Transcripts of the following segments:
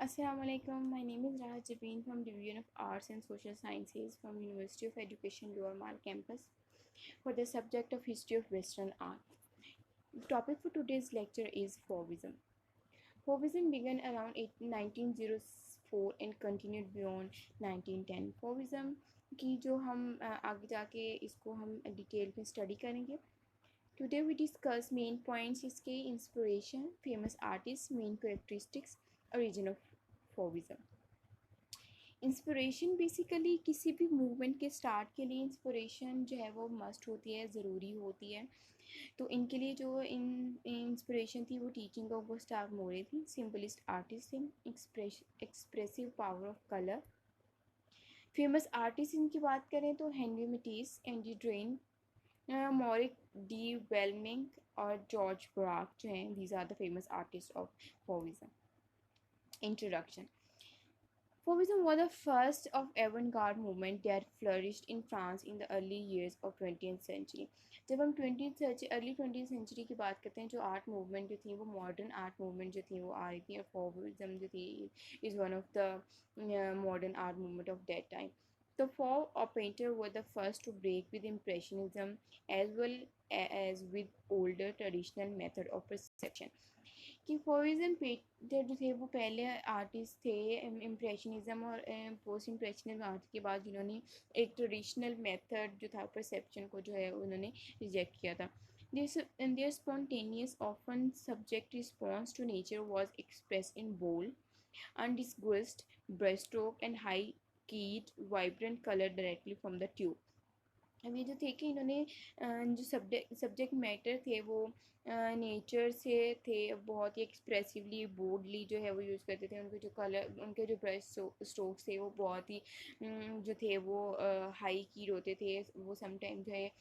Assalamualaikum. My name is Rahat Jabin from Division of Arts and Social Sciences from University of Education Lower Mall campus for the subject of History of Western Art. The topic for today's lecture is Fauvism. Fauvism began around 1904 and continued beyond 1910. Fauvism की जो हम आगे जाके इसको हम detail में study करेंगे. Today we discuss main points इसके inspiration, famous artists, main characteristics, origin of Fauvism. Inspiration basically किसी भी मूवमेंट के स्टार्ट के लिए इंस्पिरेशन जो है वो मस्ट होती है, ज़रूरी होती है. तो इनके लिए जो इंस्पिरेशन थी वो टीचिंग ऑफ गुस्ताव मोरे थी. सिंपलिस्ट आर्टिस्ट थे. Expressive power of colour. Famous artist इनकी बात करें तो Henri Matisse, Andre Derain, Maurice de Vlaminck और जॉर्ज ब्राक जो हैं, these are the famous artist of Fauvism. Introduction. Fauvism was the first of avant-garde movement that flourished in France in the early years of 20th century. जब हम early 20th century की बात करते हैं, जो art movement जो थी वो मॉडर्न आर्ट मूवमेंट जो थी वो आ रही थी, और फॉविज्म जो थी is one of the modern art movement of that time. The four painters were the first to break with Impressionism as well as with older traditional method of perception. कि फॉविज़म painter जो थे वो पहले आर्टिस्ट थे इम्प्रेशनिज़म और post impressionism art के बाद, जिन्होंने एक ट्रेडिशनल मेथड जो था परसेप्शन को जो है उन्होंने रिजेक्ट किया था. Their spontaneous, often subject response to nature was expressed in bold, undisguised brushstroke and high-keyed, vibrant color directly from the tube. अब ये जो थे कि इन्होंने जो सब्जेक्ट मैटर थे वो नेचर से थे, बहुत ही एक्सप्रेसिवली बोल्डली जो है वो यूज़ करते थे. उनके जो कलर, उनके जो ब्रश स्ट्रोक्स थे वो बहुत ही जो थे वो हाई कीड होते थे. वो समटाइम जो है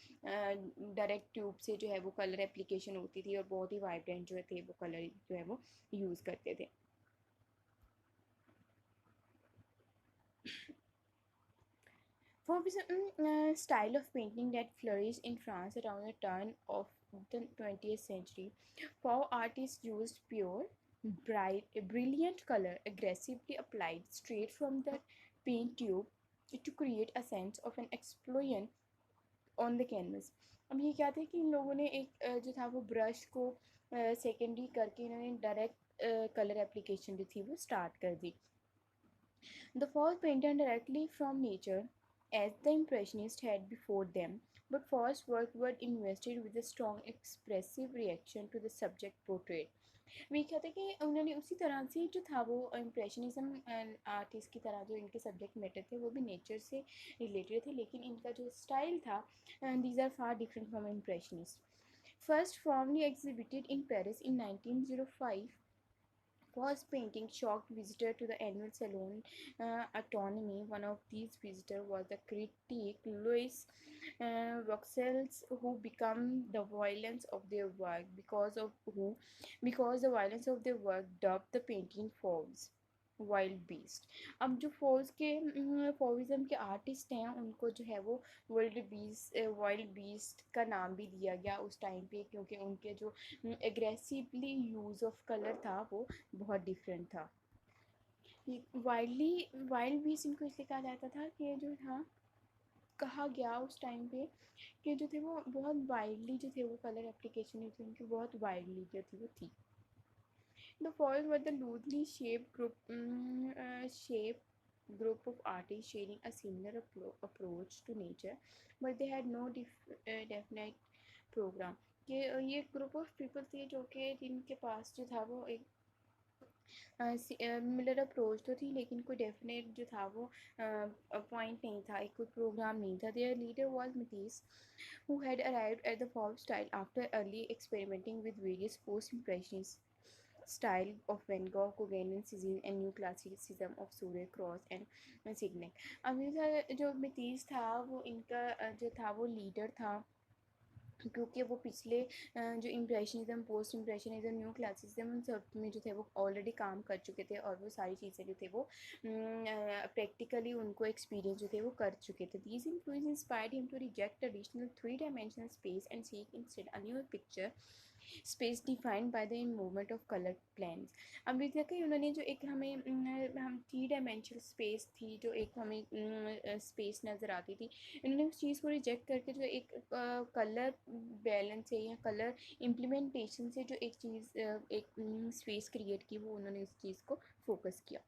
डायरेक्ट ट्यूब से जो है वो कलर एप्लीकेशन होती थी, और बहुत ही वाइब्रेंट जो थे वो कलर जो है वो यूज़ करते थे. Fauvism style of painting that flourished in France around the turn of the 20th century. Faux artists used pure, brilliant color aggressively applied straight from the paint tube to create a sense of an explosion on the canvas. अब ये क्या था कि इन लोगों ने एक जो था वो ब्रश को सेकेंडरी करके इन्होंने डायरेक्ट कलर एप्लीकेशन जो थी वो स्टार्ट कर दी. The first painted directly from nature, as the Impressionists had before them, but first work were invested with a strong expressive reaction to the subject portrayed. मैं कहते हैं कि उन्होंने उसी तरह से जो था वो इम्प्रेशनिज्म आर्टिस्ट की तरह जो इनके सब्जेक्ट मैटर थे वो भी नेचर से रिलेटेड थे, लेकिन इनका जो स्टाइल था these are far different from impressionist. First formally exhibited in Paris in 1905, was painting shocked visitor to the annual Salon Autonomy. One of these visitors was the critic Louis Vauxhall, who became the violence of their work because the violence of their work dubbed the painting false. Wild beast. अब जो फॉविज़म के artist हैं उनको जो है वो wild beast का नाम भी दिया गया उस टाइम पे, क्योंकि उनके जो एग्रेसिवली यूज़ ऑफ कलर था वो बहुत डिफरेंट था. वाइल्ड बीस्ट इनको इसलिए कहा जाता था कि जो था कहा गया उस टाइम पे कि जो थे वो बहुत वाइल्डली जो थे वो कलर एप्लीकेशन थी उनकी, बहुत वाइल्डली जो थी वो थी. The foils were the loosely shaped group of artists sharing a similar approach to nature, but they had no definite program. कि ये ग्रुप ऑफ पीपल थे जो कि जिनके पास जो था वो एक मिलर अप्रोच तो थी, लेकिन कोई डेफिनेट जो था वो पॉइंट नहीं था, एक कोई प्रोग्राम नहीं था. Their leader was Matisse, who had arrived at the Fauve style after early experimenting with various post-impressionist style of Van Gogh, Gauguin, Cézanne, and new classicism of Seurat, Cross, and Signac. अब ये जो Metis था वो इनका जो था वो leader था, क्योंकि वो पिछले जो इम्प्रेशनिज़म, पोस्ट इम्प्रेशनिज़म, न्यू क्लासिसिज्म सब में जो थे वो ऑलरेडी काम कर चुके थे, और वो सारी चीज़ें जो थे वो प्रैक्टिकली उनको एक्सपीरियंस जो थे वो कर चुके थे. These influence inspired him to reject traditional three dimensional space and seek instead a new picture space defined by the movement of colour planes. अब देखा कि उन्होंने जो एक हमें हम 3 डायमेंशनल स्पेस थी, जो एक हमें स्पेस नज़र आती थी, इन्होंने उस चीज़ को रिजेक्ट करके जो एक कलर बैलेंस से या कलर इम्प्लीमेंटेशन से जो एक चीज़ एक स्पेस क्रिएट की, वो उन्होंने उस चीज़ को फोकस किया।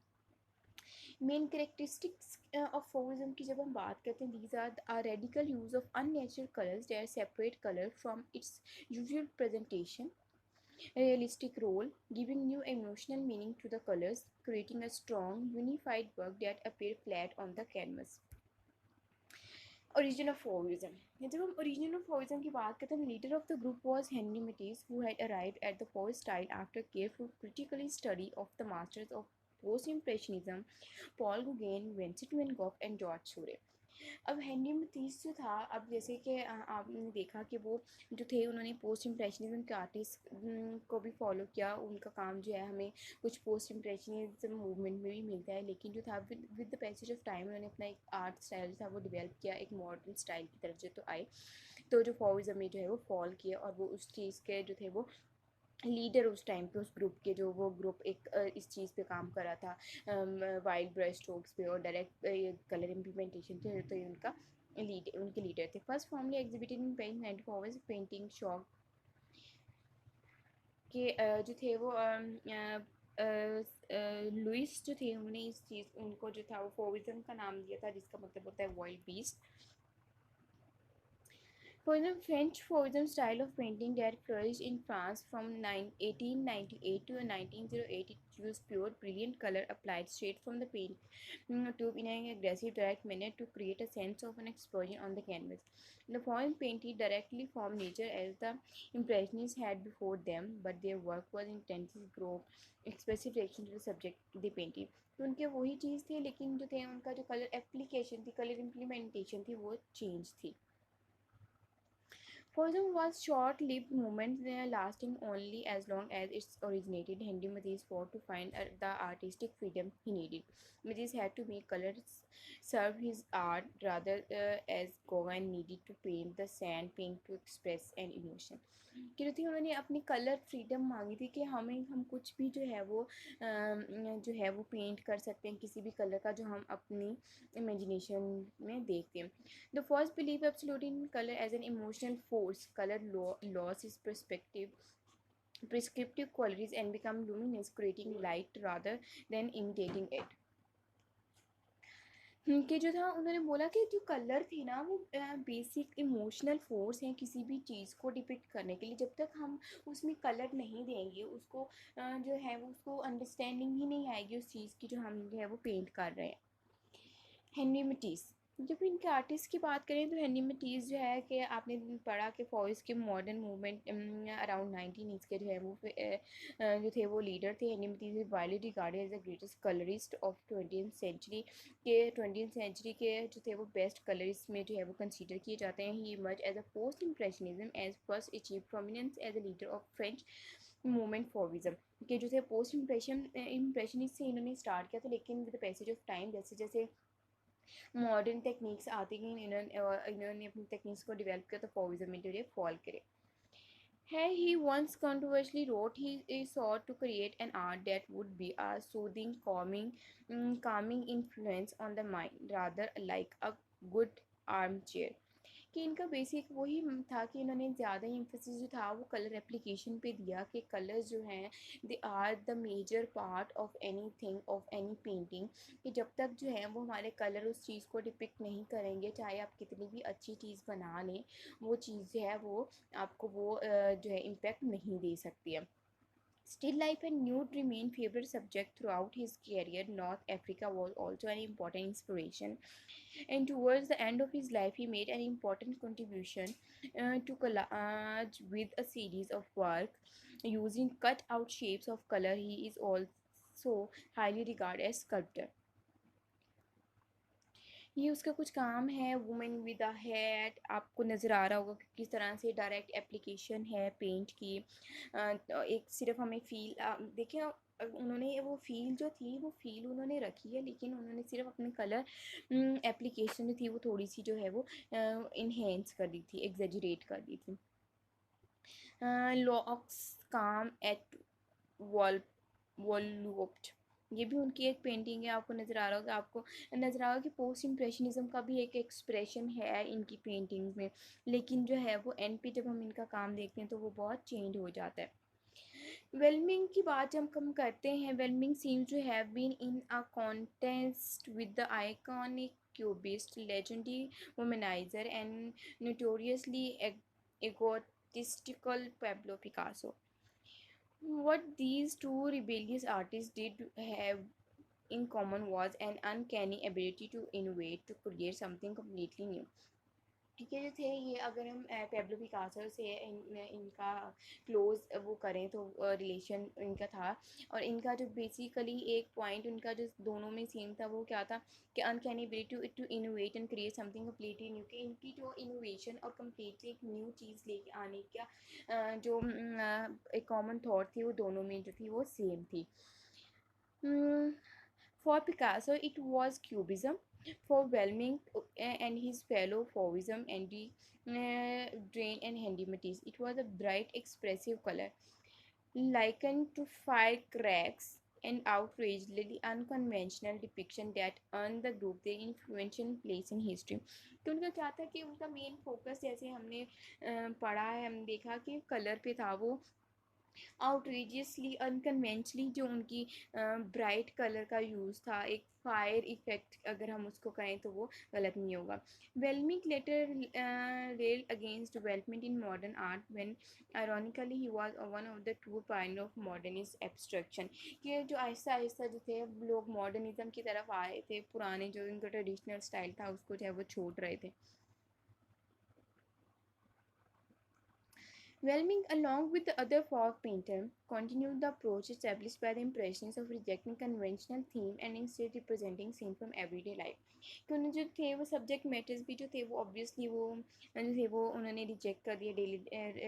मेन करेक्टरिस्टिक्स ऑफ फॉविज्म की जब हम बात करते हैं, these are radical use of unnatural colours that separate colour from its usual presentation, realistic role, giving new emotional meaning to the colors, creating a strong, unified work that appear flat on the canvas. Origin of Fauvism. जब हम origin of Fauvism की बात करते हैं, leader of the group was Henry Matisse, who had arrived at the Faux style after careful critical study of the masters of Post-Impressionism, Paul Gauguin, Vincent van Gogh, and George Seurat. अब Henry Metis जो था, अब जैसे कि आपने देखा कि वो जो थे, उन्होंने पोस्ट इम्प्रेशनिज्म के आर्टिस्ट को भी फॉलो किया। उनका काम जो है हमें कुछ पोस्ट इम्प्रेशनिज्म मूवमेंट में भी मिलता है, लेकिन जो था with the passage of time उन्होंने अपना एक आर्ट स्टाइल जो था वो डेवलप किया, एक मॉडर्न स्टाइल की तरफ जो तो आए, तो जो फॉविज्म में जो है वो फॉल किया, और वो उस चीज़ के जो थे वो लीडर उस टाइम पे, उस ग्रुप के, जो वो ग्रुप एक इस चीज़ पे काम कर रहा था, वाइल्ड ब्रश स्ट्रोक्स पे और डायरेक्ट कलर इम्प्लीमेंटेशन थे, तो ये उनके लीडर थे। फर्स्ट फॉर्मली एग्जिबिटेड इन पेंट 94 पेंटिंग शॉप के जो थे वो लुइस जो थे, उन्होंने इस चीज़ उनको जो था वो फॉविज्म का नाम दिया था, जिसका मतलब होता है wild beast. Fauvism, French Fauvism style of painting that flourished in France from 1898 to 1908. It used pure, brilliant color applied straight from the paint tube in an aggressive, direct manner to create a sense of an explosion on the canvas. The foreign painted directly from nature as the Impressionists had before them, but their work was intensely grow expressive reaction to the subject they painted. तो उनके वही चीज़ थी, लेकिन जो थे उनका जो colour application थी, कलर इम्प्लीमेंटेशन थी, वो चेंज थी। Fauvism was short-lived movement lasting only as long as it originated. Henri Matisse fought to find the artistic freedom he needed. Matisse had to make colors serve his art rather as Gauguin needed to paint the sand pink to express an emotion. कि जो थी उन्होंने अपनी colour freedom मांगी थी कि हम कुछ भी जो है वो जो है वो पेंट कर सकते हैं, किसी भी कलर का जो हम अपनी इमेजिनेशन में देखते हैं। The first belief absolute in color as an emotional force. Color loss its prescriptive qualities and become luminous, creating light rather than imitating it. कि जो था उन्होंने बोला कि जो कलर थी ना, वो बेसिक इमोशनल फोर्स है किसी भी चीज़ को डिपिक्ट करने के लिए। जब तक हम उसमें कलर नहीं देंगे, उसको जो है वो उसको अंडरस्टैंडिंग ही नहीं आएगी उस चीज़ की जो हम जो है वो पेंट कर रहे हैं। हेनरी मैटिस, जब इनके आर्टिस्ट की बात करें तो हेनरी मैटिस जो है कि आपने पढ़ा कि फॉइस के मॉडर्न मूवमेंट अराउंड 19 के जो है वो जो थे वो लीडर थे। Henri Matisse is widely regarded as the greatest colourist of 20th century के 20th सेंचुरी के जो थे वो बेस्ट कलरिस्ट में जो है वो कंसीडर किए जाते हैं। He emerge as a post impressionism as first achieve prominence as a leader of French movement Fauvism के जो थे पोस्ट इम्प्रेशनिस्ट से इन्होंने स्टार्ट किया था, लेकिन with the passage of time जैसे जैसे मॉडर्न टेक्निक्स आती गई, इन्होंने अपनी टेक्निक्स को डेवलप किया, तो फॉविज्म में जो फॉल करे है। He once controversially wrote he sought to create an art that would be a soothing, calming influence on the mind, rather like a good armchair. कि इनका बेसिक वही था कि इन्होंने ज़्यादा एम्फेसिस जो था वो कलर एप्लीकेशन पे दिया, कि कलर्स जो हैं they are the major part of anything, of any painting. कि जब तक जो है वो हमारे कलर उस चीज़ को डिपिक्ट नहीं करेंगे, चाहे आप कितनी भी अच्छी चीज़ बना लें, वो चीज़ जो है वो आपको वो जो है इम्पेक्ट नहीं दे सकती है। Still life and nude remained favorite subject throughout his career. North Africa was also an important inspiration, and towards the end of his life, he made an important contribution to collage with a series of work using cut out shapes of color. He is also highly regarded as sculptor. ये उसका कुछ काम है, women with a head, आपको नज़र आ रहा होगा कि किस तरह से डायरेक्ट एप्लीकेशन है पेंट की। तो एक सिर्फ हमें फील देखिए, उन्होंने वो फील जो थी वो फील उन्होंने रखी है, लेकिन उन्होंने सिर्फ अपनी कलर एप्लीकेशन जो थी वो थोड़ी सी जो है वो इन्हेंस कर दी थी, एग्जेजरेट कर दी थी। लॉक्स काम एट वॉल वॉल्यूप्ट, ये भी उनकी एक पेंटिंग है। आपको नज़र आ रहा होगा, आपको नज़र आ रहा होगा कि पोस्ट इम्प्रेशनिज्म का भी एक एक्सप्रेशन है इनकी पेंटिंग्स में, लेकिन जो है वो एंड पे जब हम इनका काम देखते हैं तो वो बहुत चेंज हो जाता है। वेलमिंग की बात जब हम करते हैं, Welming seems to have been in a contest with the iconic cubist legendary womanizer and notoriously egotistical Pablo Picasso. What these two rebellious artists did have in common was an uncanny ability to innovate, to create something completely new. ये जो थे, ये अगर हम Pablo Picasso से इनका close वो करें तो रिलेशन इनका था। और इनका जो बेसिकली एक पॉइंट उनका जो दोनों में सेम था वो क्या था कि uncanny ability to innovate and create something completely new, कि इनकी जो इनोवेशन और कम्प्लीटली एक न्यू चीज़ लेके आने का जो एक कॉमन थॉट थी वो दोनों में जो थी वो सेम थी। For Picasso, it was Cubism. For Welming and his fellow Fauvism, Andy Drain and Henry Matisse, it was a bright, expressive color, likened to firecracks, an outrageously unconventional depiction that earned the group their influential place in history. तो उनका क्या था कि उनका main focus, जैसे हमने पढ़ा है, हम देखा कि कलर पे था वो आउटरेजियसली अनकन्वेंशनली, जो उनकी ब्राइट कलर का यूज़ था, एक फायर इफेक्ट अगर हम उसको कहें तो वो गलत नहीं होगा। Vlaminck later railed against development in modern art when ironically he was one of the true pioneer of modernist abstraction. कि जो आहिस्ता आहिस्ता जो थे लोग मॉडर्निज्म की तरफ आए थे, पुराने जो इनका ट्रेडिशनल स्टाइल था उसको जो है वो छोड़ रहे थे। Welming, along with the other folk painters, continued the approach established by the Impressionists of rejecting conventional theme and instead representing scenes from everyday life. कि उन्हें जो थे वो सब्जेक्ट मैटर्स भी जो थे वो ऑब्वियसली वो जो थे वो उन्होंने रिजेक्ट कर दिया डेली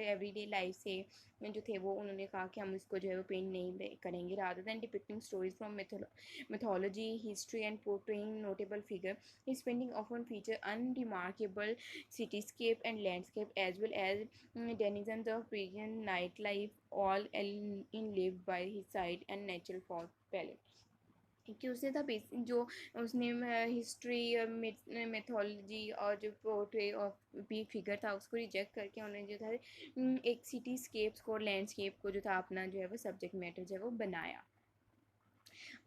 एवरीडे लाइफ से। जो थे वो उन्होंने कहा कि हम इसको जो है वो पेंट नहीं करेंगे, rather than depicting stories from mythology, history and portraying notable figure. His painting often feature unremarkable cityscape and landscape as well as denizens of Parisian nightlife, all in lived by his side and natural fog palette. कि उसने था जो उसने history methodology और जो portray of भी figure था उसको रिजेक्ट करके उन्होंने जो था एक सिटी स्केप्स को, लैंडस्केप को जो था अपना जो है वो सब्जेक्ट मैटर जो है वो बनाया।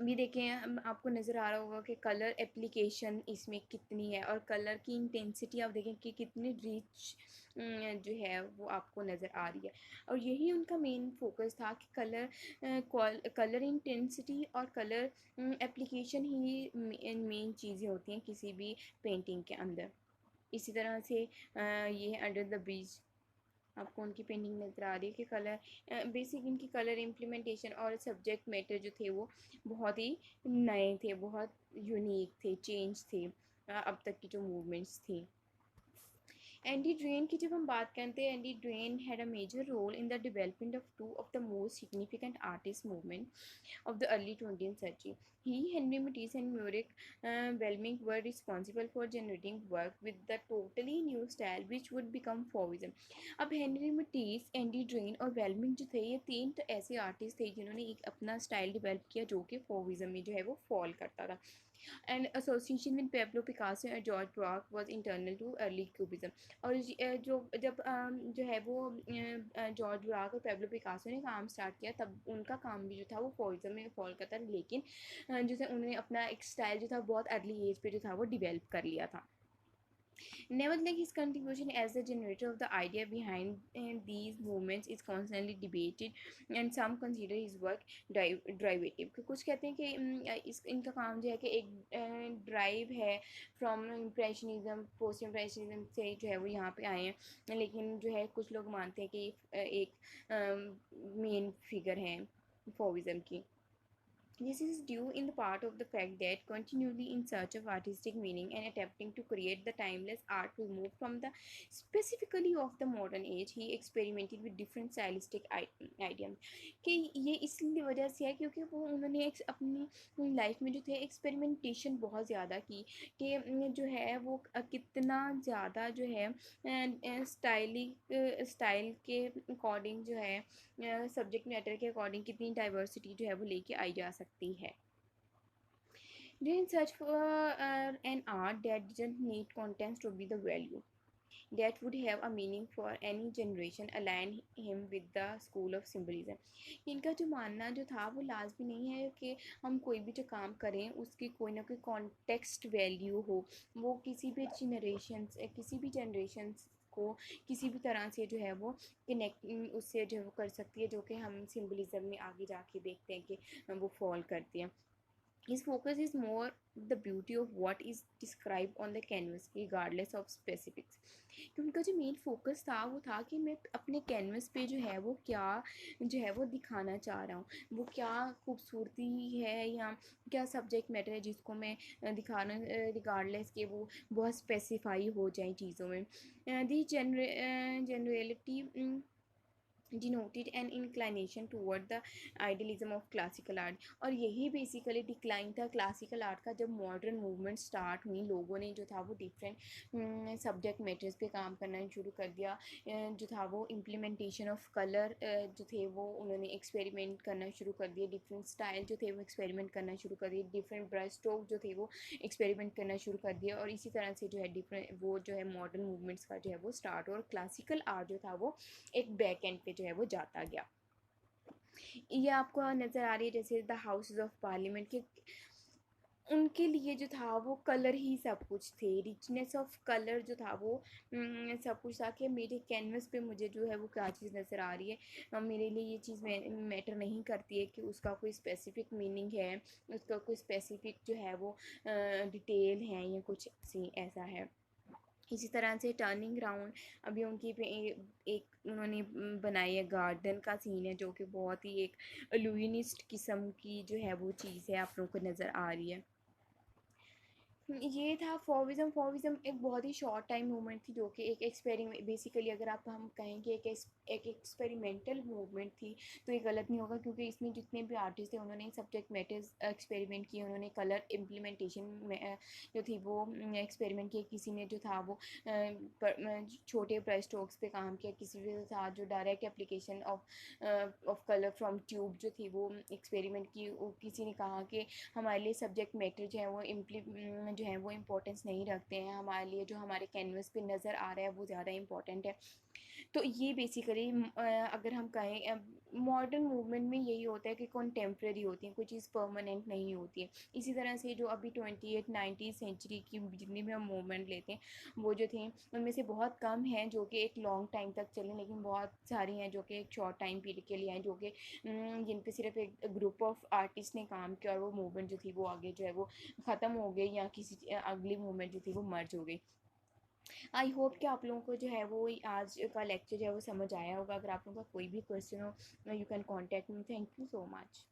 अभी देखें, आपको नज़र आ रहा होगा कि कलर एप्लीकेशन इसमें कितनी है और कलर की इंटेंसिटी आप देखें कि कितनी रिच जो है वो आपको नज़र आ रही है। और यही उनका मेन फोकस था कि कलर इंटेंसिटी और कलर एप्लीकेशन ही मेन चीज़ें होती हैं किसी भी पेंटिंग के अंदर। इसी तरह से ये है अंडर द ब्रिज, आपको उनकी पेंटिंग नज़र आ रही है कि कलर बेसिक इनकी कलर इम्प्लीमेंटेशन और सब्जेक्ट मैटर जो थे वो बहुत ही नए थे, बहुत यूनिक थे, चेंज थे अब तक की जो मूवमेंट्स थी। एंडी ड्रेन की जब हम बात करते हैं, Andre Derain had a major role in the development of two of the most significant artist movement of the early 20th century. He, Henry Matisse, and Muric Welming were responsible for generating work with the totally new style which would become Fauvism. अब Henry मटीस, Andy drain और wellbeing जो थे ये तीन तो ऐसे artist थे जिन्होंने एक अपना स्टाइल डेवलप किया जो कि फॉविज़म में जो है वो फॉल करता था। And association with Pablo Picasso and George Barack was internal too early cubism. और जो जब जो है वो जॉर्ज ब्राक और पेब्लो पिकासो ने काम स्टार्ट किया तब उनका काम भी जो था वो फॉइज्म में फॉल करता, लेकिन जैसे उन्होंने अपना एक स्टाइल जो था बहुत अर्ली एज पे जो था वो डिवेल्प कर लिया था। Nevertheless, his contribution as the generator of the idea behind these movements is constantly debated, and some consider his work derivative. कुछ कहते हैं कि इनका काम जो है कि एक ड्राइव है फ्रॉम इम्प्रेशनिज्म, पोस्ट इम्प्रेशनिज्म से जो है वो यहाँ पे आए हैं, लेकिन जो है कुछ लोग मानते हैं कि एक मेन फिगर हैं फॉविज़म की। This is due in the part of the fact that continually in search of artistic meaning and attempting to create the timeless art removed from the specifically of the modern age, he experimented with different stylistic ideas कि ये इसलिए वजह से है क्योंकि वो उन्होंने अपनी लाइफ में जो थे एक्सपेरिमेंटेशन बहुत ज़्यादा की कि जो है वो कितना ज़्यादा जो है स्टाइल के अकॉर्डिंग जो है सब्जेक्ट मैटर के अकॉर्डिंग कितनी डाइवर्सिटी जो है वो लेके आई जा सकती है. They search for an art that doesn't need contents to be the value. That would have a meaning for any generation, align him with the school of symbolism. इनका जो मानना जो था वो लाजमी नहीं है कि हम कोई भी जो काम करें उसकी कोई ना कोई कॉन्टेक्स्ट वैल्यू हो, वो किसी भी जनरेशन को किसी भी तरह से जो है वो कनेक्ट उससे जो है वो कर सकती है, जो कि हम सिम्बलिज़म में आगे जाके देखते हैं कि वो फॉल करती हैं. His focus is more the beauty of what is described on the canvas regardless of specifics. कि उनका जो मेन फोकस था वो था कि मैं अपने कैनवस पे जो है वो दिखाना चाह रहा हूँ, वो क्या खूबसूरती है या क्या सब्जेक्ट मैटर है जिसको मैं दिखाना रिगार्डलेस कि वो बहुत स्पेसिफाई हो जाए चीज़ों में. दी generality denoted an inclination toward the idealism of classical art. और यही बेसिकली डिक्लाइन था क्लासिकल आर्ट का. जब मॉडर्न मूवमेंट स्टार्ट हुई, लोगों ने जो था वो डिफरेंट सब्जेक्ट मैटर्स पे काम करना शुरू कर दिया. जो था वो इम्प्लीमेंटेशन ऑफ कलर जो थे वो उन्होंने एक्सपेरिमेंट करना शुरू कर दिए, डिफरेंट स्टाइल जो थे वो एक्सपेरिमेंट करना शुरू कर दिए, डिफरेंट ब्रश स्ट्रोक जो थे वो एक्सपेरिमेंट करना शुरू कर दिया. और इसी तरह से जो है डिफरेंट वो जो है मॉडर्न मूवमेंट्स का जो है वो स्टार्ट. और क्लासिकल आर्ट जो था वो एक बैक एंड पे जो है वो जाता गया. ये आपको नज़र आ रही है जैसे द हाउसेस ऑफ पार्लियामेंट के उनके लिए जो था वो कलर ही सब कुछ थे. रिचनेस ऑफ कलर जो था वो सब कुछ था कि मेरे कैनवस पे मुझे जो है वो क्या चीज़ नज़र आ रही है. मेरे लिए ये चीज़ मैटर नहीं करती है कि उसका कोई स्पेसिफिक मीनिंग है, उसका कोई स्पेसिफिक जो है वो डिटेल है या कुछ ऐसा है. इसी तरह से टर्निंग राउंड अभी उनकी एक उन्होंने बनाई है, गार्डन का सीन है जो कि बहुत ही एक लुइनिस्ट किस्म की जो है वो चीज़ है आप लोगों को नज़र आ रही है. ये था फॉविज़म. फॉविज़म एक बहुत ही शॉर्ट टाइम मूवमेंट थी जो कि एक एक्सपेरिमेंट बेसिकली अगर आप हम कहें कि एक एक्सपेरिमेंटल मूवमेंट थी तो ये गलत नहीं होगा क्योंकि इसमें जितने भी आर्टिस्ट थे उन्होंने सब्जेक्ट मैटर्स एक्सपेरिमेंट किए, उन्होंने कलर इम्प्लीमेंटेशन में जो थी वो एक्सपेरिमेंट किए. किसी ने जो था वो छोटे ब्रश स्ट्रोक्स पे काम किया, किसी के साथ जो direct application of colour from tube जो थी वो एक्सपेरिमेंट की. किसी ने कहा कि हमारे लिए सब्जेक्ट मैटर जो है वो जो है वो इम्पोर्टेंस नहीं रखते हैं, हमारे लिए जो हमारे कैनवस पे नज़र आ रहा है वो ज़्यादा इम्पोर्टेंट है. तो ये बेसिकली अगर हम कहें मॉडर्न मूवमेंट में यही होता है कि कंटेम्प्रेरी होती है, कोई चीज़ परमानेंट नहीं होती है. इसी तरह से जो अभी 20th-19th सेंचुरी की जितनी भी हम मूवमेंट लेते हैं वो जो थे उनमें से बहुत कम हैं जो कि एक लॉन्ग टाइम तक चलें, लेकिन बहुत सारी हैं जो कि एक शॉर्ट टाइम पीरियड के लिए हैं, जो कि जिन पे सिर्फ एक ग्रुप ऑफ आर्टिस्ट ने काम किया और वो मूवमेंट जो थी वो आगे जो है वो ख़त्म हो गई या किसी अगली मूवमेंट जो थी वो मर्ज हो गई. आई होप कि आप लोगों को जो है वो आज का लेक्चर जो है वो समझ आया होगा. अगर आप लोगों का कोई भी क्वेश्चन हो you can contact me. Thank you so much.